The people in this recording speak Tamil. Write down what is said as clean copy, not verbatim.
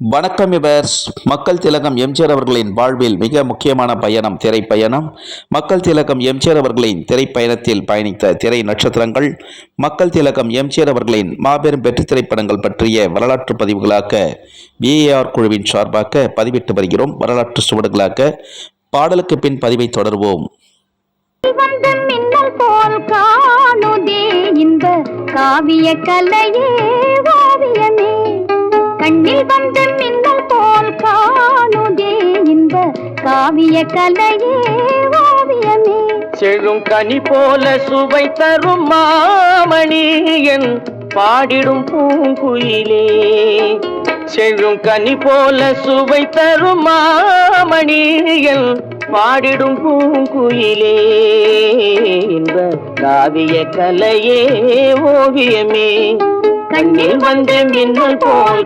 வணக்கம் விவர்ஸ். மக்கள் திலகம் எம்ஜிஆர் அவர்களின் வாழ்வில் மிக முக்கியமான பயணம் திரைப்பயணம். மக்கள் திலகம் எம்ஜிஆர் அவர்களின் திரைப்பயணத்தில் பயணித்த திரை நட்சத்திரங்கள், மக்கள் திலகம் எம்ஜிஆர் அவர்களின் மாபெரும் வெற்றி திரைப்படங்கள் பற்றிய வரலாற்று பதிவுகளாக VAR குழுவின் சார்பாக பதிவிட்டு வருகிறோம். வரலாற்று சுவடுகளாக பாடலுக்கு பின் பதிவை தொடர்வோம். காவிய கலையே ஓவியமே, கண்ணில் வந்து மின்னல் போல் காணுதே இன்ப காவிய கலையே ஓவியமே. செழும் கனி போல சுவை தரும் மாமணி என் பாடிடும் பூங்குயிலே, செழும் கனி போல சுவை தரும் மாமணி என் பாடிடும் பூங்குயிலே, இன்ப காவிய கலையே ஓவியமே, கண்ணில் வந்து மின்னல் போல்